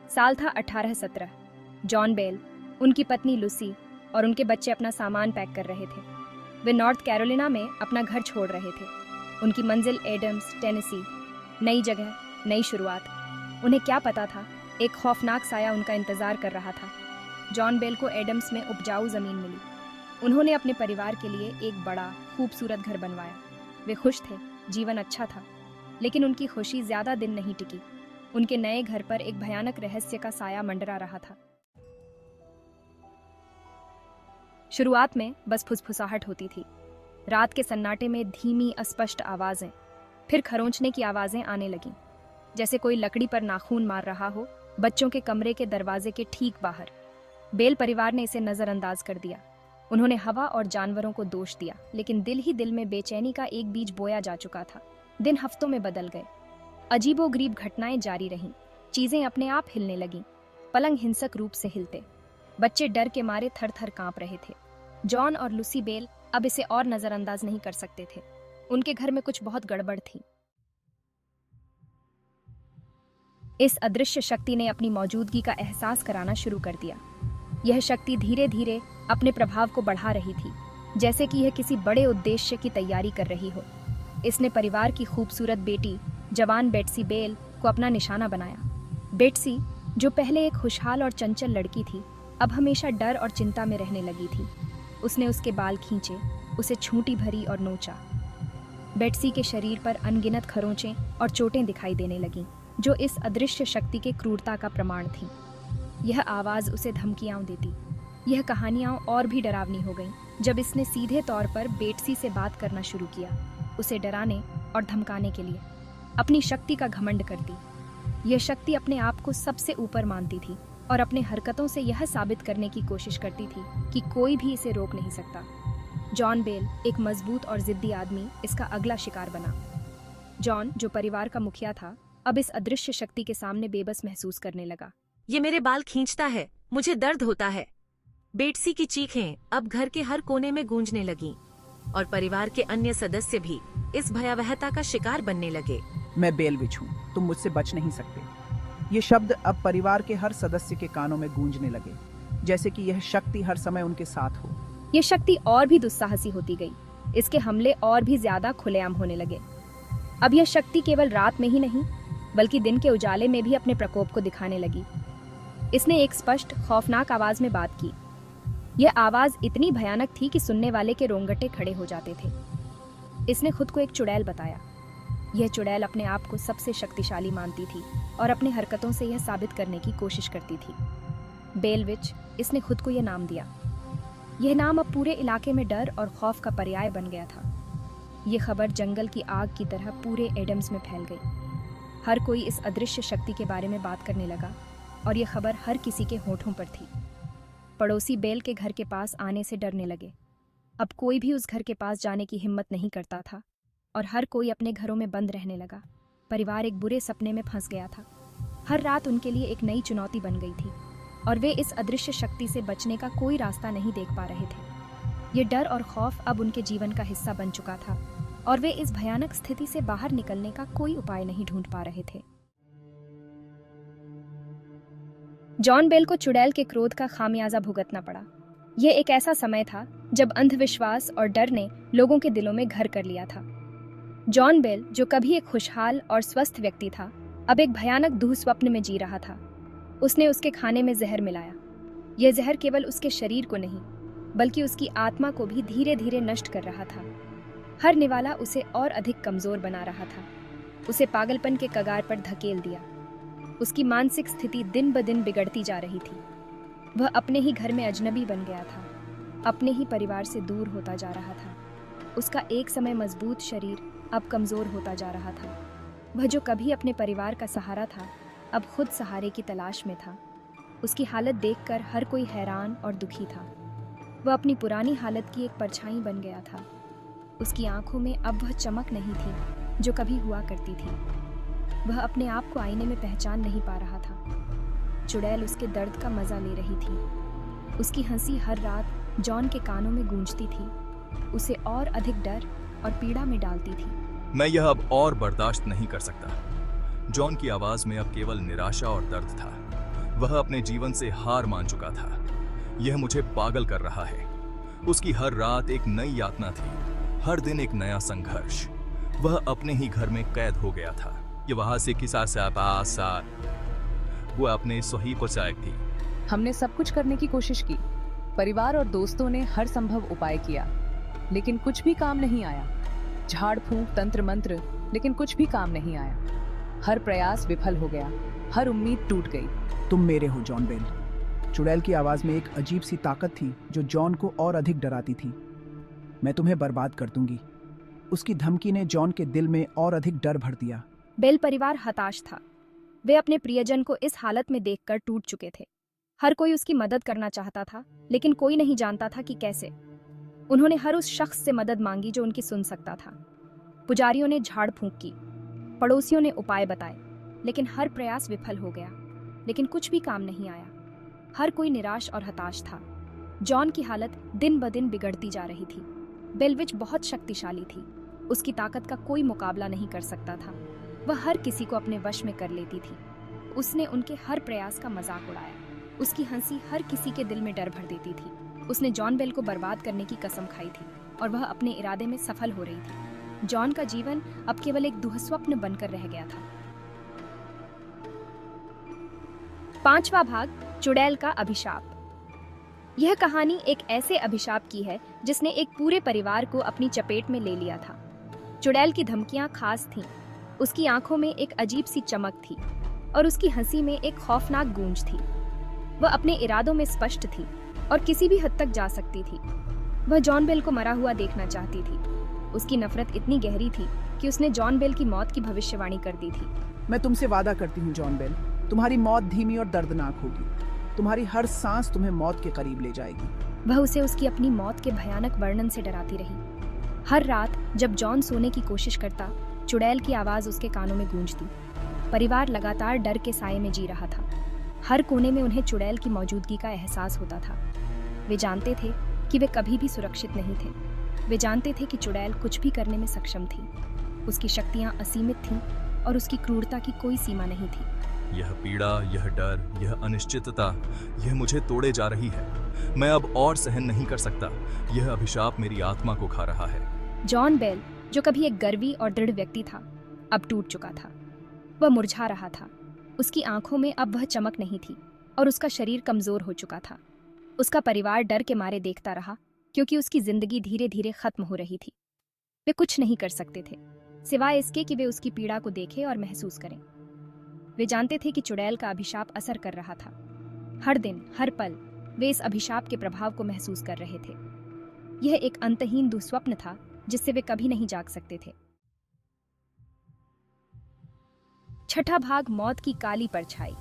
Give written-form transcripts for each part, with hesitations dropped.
साल था 1817। John bell, उनकी पत्नी लूसी और उनके बच्चे अपना सामान पैक कर रहे थे। वे नॉर्थ कैरोलिना में अपना घर छोड़ रहे थे। उनकी मंजिल एडम्स, टेनेसी। नई जगह, नई शुरुआत। उन्हें क्या पता था, एक खौफनाक साया उनका इंतजार कर रहा था। जॉन बेल को एडम्स में उपजाऊ जमीन मिली। उन्होंने अपने परिवार के लिए एक बड़ा, खूबसूरत घर बनवाया। वे खुश थे, जीवन अच्छा था, लेकिन उनकी खुशी ज्यादा दिन नहीं टिकी। उनके नए घर पर एक भयानक रहस्य का साया मंडरा रहा था। शुरुआत में बस फुसफुसाहट होती थी। रात के सन्नाटे में धीमी, अस्पष्ट आवाजें, फिर खरोंचने की आवाजें आने लगीं, जैसे कोई लकड़ी पर नाखून मार रहा हो। बच्चों के कमरे के दरवाजे के ठीक बाहर। बेल परिवार ने इसे नजरअंदाज कर दिया। उन्होंने हवा और जानवरों को दोष दिया, लेकिन दिल ही दिल में बेचैनी का एक बीज बोया जा चुका था। दिन हफ्तों में बदल गए। अजीबोगरीब घटनाएं जारी रहीं। चीजें अपने आप हिलने लगीं। पलंग हिंसक रूप से हिलते। बच्चे डर के मारे थर थर कांप रहे थे। जॉन और लूसी बेल अब इसे और नजरअंदाज नहीं कर सकते थे। उनके घर में कुछ बहुत गड़बड़ थी। इस अदृश्य शक्ति ने अपनी मौजूदगी का एहसास कराना शुरू कर दिया। यह शक्ति धीरे धीरे अपने प्रभाव को बढ़ा रही थी, जैसे कि यह किसी बड़े उद्देश्य की तैयारी कर रही हो। इसने परिवार की खूबसूरत बेटी, जवान बेट्सी बेल, को अपना निशाना बनाया। बेट्सी, जो पहले एक खुशहाल और चंचल लड़की थी, अब हमेशा डर और चिंता में रहने लगी थी। उसने उसके बाल खींचे, उसे छूटी भरी और नोचा। बेट्सी के शरीर पर अनगिनत खरोंचें और चोटें दिखाई देने लगीं, जो इस अदृश्य शक्ति के क्रूरता का प्रमाण थीं। यह आवाज़ उसे धमकियां देती। यह कहानियां और भी डरावनी हो गईं, जब इसने सीधे तौर पर बेट्सी से बात करना शुरू किया, उसे डराने और धमकाने के लिए। अपनी शक्ति का घमंड करती। यह शक्ति अपने आप को सबसे ऊपर मानती थी और अपने हरकतों से यह साबित करने की कोशिश करती थी कि कोई भी इसे रोक नहीं सकता। जॉन बेल, एक मजबूत और जिद्दी आदमी, इसका अगला शिकार बना। जॉन, जो परिवार का मुखिया था, अब इस अदृश्य शक्ति के सामने बेबस महसूस करने लगा। ये मेरे बाल खींचता है, मुझे दर्द होता है। बेट्सी की चीखें अब घर के हर कोने में गूंजने लगीं और परिवार के अन्य सदस्य भी इस भयावहता का शिकार बनने लगे। मैं बेल विच हूँ, तुम मुझसे बच नहीं सकते। ये शब्द अब परिवार के हर सदस्य के कानों में गूंजने लगे, जैसे कि यह शक्ति हर समय उनके साथ हो। ये शक्ति और भी दुस्साहसी होती गई। इसके हमले और भी ज्यादा खुलेआम होने लगे। अब यह शक्ति केवल रात में ही नहीं, बल्कि दिन के उजाले में भी अपने प्रकोप को दिखाने लगी। इसने एक स्पष्ट, खौफनाक आवाज में बात की। यह आवाज इतनी भयानक थी कि सुनने वाले के रोंगटे खड़े हो जाते थे। इसने खुद को एक चुड़ैल बताया। यह चुड़ैल अपने आप को सबसे शक्तिशाली मानती थी और अपने हरकतों से यह साबित करने की कोशिश करती थी। बेल विच, इसने खुद को यह नाम दिया। यह नाम अब पूरे इलाके में डर और खौफ का पर्याय बन गया था। यह खबर जंगल की आग की तरह पूरे एडम्स में फैल गई। हर कोई इस अदृश्य शक्ति के बारे में बात करने लगा और यह खबर हर किसी के होठों पर थी। पड़ोसी बेल के घर के पास आने से डरने लगे। अब कोई भी उस घर के पास जाने की हिम्मत नहीं करता था और हर कोई अपने घरों में बंद रहने लगा। परिवार एक बुरे सपने में फंस गया था। हर रात उनके लिए एक नई चुनौती बन गई थी और वे इस अदृश्य शक्ति से बचने का कोई रास्ता नहीं देख पा रहे थे। ये डर और खौफ अब उनके जीवन का हिस्सा बन चुका था और वे इस भयानक स्थिति से बाहर निकलने का कोई उपाय नहीं ढूंढ पा रहे थे। जॉन बेल को चुड़ैल के क्रोध का खामियाजा भुगतना पड़ा। यह एक ऐसा समय था जब अंधविश्वास और डर ने लोगों के दिलों में घर कर लिया था। जॉन बेल, जो कभी एक खुशहाल और स्वस्थ व्यक्ति था, अब एक भयानक दुःस्वप्न में जी रहा था। उसने उसके खाने में जहर मिलाया। यह जहर केवल उसके शरीर को नहीं, बल्कि उसकी आत्मा को भी धीरे धीरे नष्ट कर रहा था। हर निवाला उसे और अधिक कमजोर बना रहा था। उसे पागलपन के कगार पर धकेल दिया। उसकी मानसिक स्थिति दिन ब दिन बिगड़ती जा रही थी। वह अपने ही घर में अजनबी बन गया था, अपने ही परिवार से दूर होता जा रहा था। उसका एक समय मजबूत शरीर अब कमजोर होता जा रहा था। वह जो कभी अपने परिवार का सहारा था, अब खुद सहारे की तलाश में था। उसकी हालत देखकर हर कोई हैरान और दुखी था। वह अपनी पुरानी हालत की एक परछाई बन गया था। उसकी आंखों में अब वह चमक नहीं थी जो कभी हुआ करती थी। वह अपने आप को आईने में पहचान नहीं पा रहा था। चुड़ैल उसके दर्द का मजा ले रही थी। उसकी हंसी हर रात जॉन के कानों में गूंजती थी, उसे और अधिक डर और पीड़ा में डालती थी। मैं यह अब और बर्दाश्त नहीं कर सकता। जॉन की आवाज में अब केवल निराशा और दर्द था। वह अपने जीवन से हार मान चुका था। यह मुझे पागल कर रहा है। उसकी हर रात एक नई यातना थी, हर दिन एक नया संघर्ष। वह अपने ही घर में कैद हो गया था। ये वहां से किसा वो अपने सही को चाहती थी। हमने सब कुछ करने की कोशिश की। परिवार और दोस्तों ने हर संभव उपाय किया, लेकिन कुछ भी काम नहीं आया। झाड़ फूंक, तंत्र मंत्र, लेकिन कुछ भी काम नहीं आया। हर प्रयास विफल हो गया, हर उम्मीद टूट गई। तुम मेरे हो जॉन बेल। चुड़ैल की आवाज में एक अजीब सी ताकत थी जो जॉन को और अधिक डराती थी। मैं तुम्हें बर्बाद कर दूंगी। उसकी धमकी ने जॉन के दिल में और अधिक डर भर दिया। बेल परिवार हताश था। वे अपने प्रियजन को इस हालत में देखकर टूट चुके थे। हर कोई उसकी मदद करना चाहता था, लेकिन कोई नहीं जानता था कि कैसे। उन्होंने हर उस शख्स से मदद मांगी जो उनकी सुन सकता था। पुजारियों ने झाड़ फूंक की, पड़ोसियों ने उपाय बताए, लेकिन हर प्रयास विफल हो गया। लेकिन कुछ भी काम नहीं आया। हर कोई निराश और हताश था। जॉन की हालत दिन ब दिन बिगड़ती जा रही थी। बेलविच बहुत शक्तिशाली थी। उसकी ताकत का कोई मुकाबला नहीं कर सकता था। वह हर किसी को अपने वश में कर लेती थी। उसने उनके हर प्रयास का मजाक उड़ाया। उसकी हंसी हर किसी के दिल में डर भर देती थी। उसने जॉन बेल को बर्बाद करने की कसम खाई थी और वह अपने इरादे में सफल हो रही थी। जॉन का जीवन अब केवल एक दुःस्वप्न बनकर रह गया था। 5वां भाग, चुड़ैल का अभिशाप। यह कहानी एक ऐसे अभिशाप की है जिसने एक पूरे परिवार को अपनी चपेट में ले लिया था। चुड़ैल की धमकियां खास थीं। उसकी आंखों में एक अजीब सी चमक थी और उसकी हंसी में एक खौफनाक गूंज थी। वह अपने इरादों में स्पष्ट थी और किसी भी हद तक जा सकती थी। वह जॉन बेल को मरा हुआ देखना चाहती थी। उसकी नफरत इतनी गहरी थी कि उसने जॉन बेल की मौत की भविष्यवाणी कर दी थी। मैं तुमसे वादा करती हूँ जॉन बेल, तुम्हारी मौत धीमी और दर्दनाक होगी। तुम्हारी हर सांस तुम्हें मौत के करीब ले जाएगी। वह उसे उसकी अपनी मौत के भयानक वर्णन से डराती रही। हर रात जब जॉन सोने की कोशिश करता, चुड़ैल की आवाज उसके कानों में गूंजती। परिवार लगातार डर के साए में जी रहा था। हर कोने में उन्हें चुड़ैल की मौजूदगी का एहसास होता था। वे जानते थे कि वे कभी भी सुरक्षित नहीं थे। वे जानते थे कि चुड़ैल कुछ भी करने में सक्षम थी। उसकी शक्तियां असीमित थीं और उसकी क्रूरता की कोई सीमा नहीं थी। यह पीड़ा, यह डर, यह अनिश्चितता, यह मुझे तोड़े जा रही है। मैं अब और सहन नहीं कर सकता। यह अभिशाप मेरी आत्मा को खा रहा है। जॉन बेल, जो कभी एक गर्वी और दृढ़ व्यक्ति था, अब टूट चुका था। वह मुरझा रहा था। उसकी आंखों में अब वह चमक नहीं थी और उसका शरीर कमजोर हो चुका था। उसका परिवार डर के मारे देखता रहा, क्योंकि उसकी जिंदगी धीरे धीरे खत्म हो रही थी। वे कुछ नहीं कर सकते थे, सिवाय इसके कि वे उसकी पीड़ा को देखें और महसूस करें। वे जानते थे कि चुड़ैल का अभिशाप असर कर रहा था। हर दिन, हर पल वे इस अभिशाप के प्रभाव को महसूस कर रहे थे। यह एक अंतहीन दुःस्वप्न था जिससे वे कभी नहीं जाग सकते थे। 6ठा भाग, मौत की काली परछाई।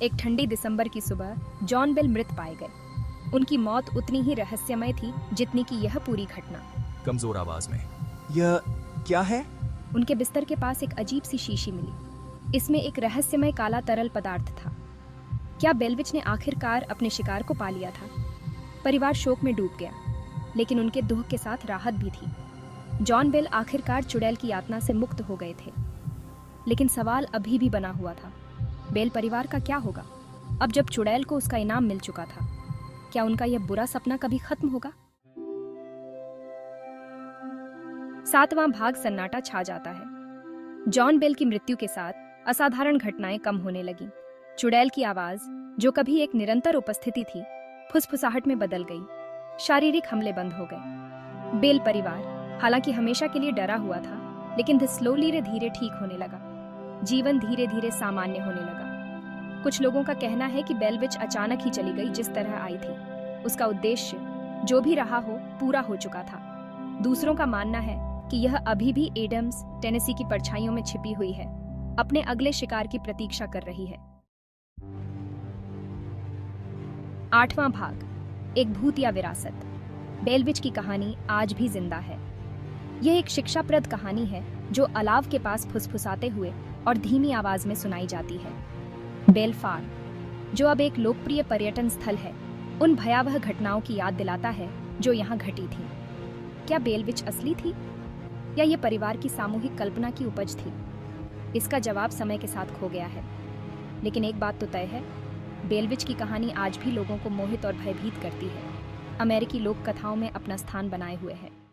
एक ठंडी दिसंबर की सुबह जॉन बेल मृत पाए गए। उनकी मौत उतनी ही रहस्यमय थी जितनी कि यह पूरी घटना। कमजोर आवाज में, यह क्या है? उनके बिस्तर के पास एक अजीब सी शीशी मिली। इसमें एक रहस्यमय काला तरल पदार्थ था। क्या बेलविच ने आखिरकार अपने शिकार को पा लिया था? परिवार शोक में डूब गया, लेकिन उनके दुख के साथ राहत भी थी। जॉन बेल आखिरकार चुड़ैल की यातना से मुक्त हो गए थे। लेकिन सवाल अभी भी बना हुआ था, बेल परिवार का क्या होगा अब जब चुड़ैल को उसका इनाम मिल चुका था? क्या उनका यह बुरा सपना कभी खत्म होगा? 7वां भाग, सन्नाटा छा जाता है। जॉन बेल की मृत्यु के साथ असाधारण घटनाएं कम होने लगीं। चुड़ैल की आवाज, जो कभी एक निरंतर उपस्थिति थी, फुसफुसाहट में बदल गई। शारीरिक हमले बंद हो गए। बेल परिवार हालांकि हमेशा के लिए डरा हुआ था, लेकिन धीरे धीरे ठीक होने लगा। जीवन धीरे धीरे सामान्य होने लगा। कुछ लोगों का कहना है कि बेलविच अचानक ही चली गई जिस तरह आई थी। उसका उद्देश्य जो भी रहा हो पूरा हो चुका था। दूसरों का मानना है कि यह अभी भी एडम्स, टेनेसी की परछाइयों में छिपी हुई है, अपने अगले शिकार की प्रतीक्षा कर रही है। 8वां भाग, एक भूत या विरासत। बेलविच की कहानी आज भी जिंदा है। यह एक शिक्षाप्रद कहानी है जो अलाव के पास फुसफुसाते हुए और धीमी आवाज में सुनाई जाती है। बेल फार्म, जो अब एक लोकप्रिय पर्यटन स्थल है, उन भयावह घटनाओं की याद दिलाता है जो यहाँ घटी थी। क्या बेलविच असली थी या ये परिवार की सामूहिक कल्पना की उपज थी? इसका जवाब समय के साथ खो गया है। लेकिन एक बात तो तय है, बेलविच की कहानी आज भी लोगों को मोहित और भयभीत करती है, अमेरिकी लोक कथाओं में अपना स्थान बनाए हुए है।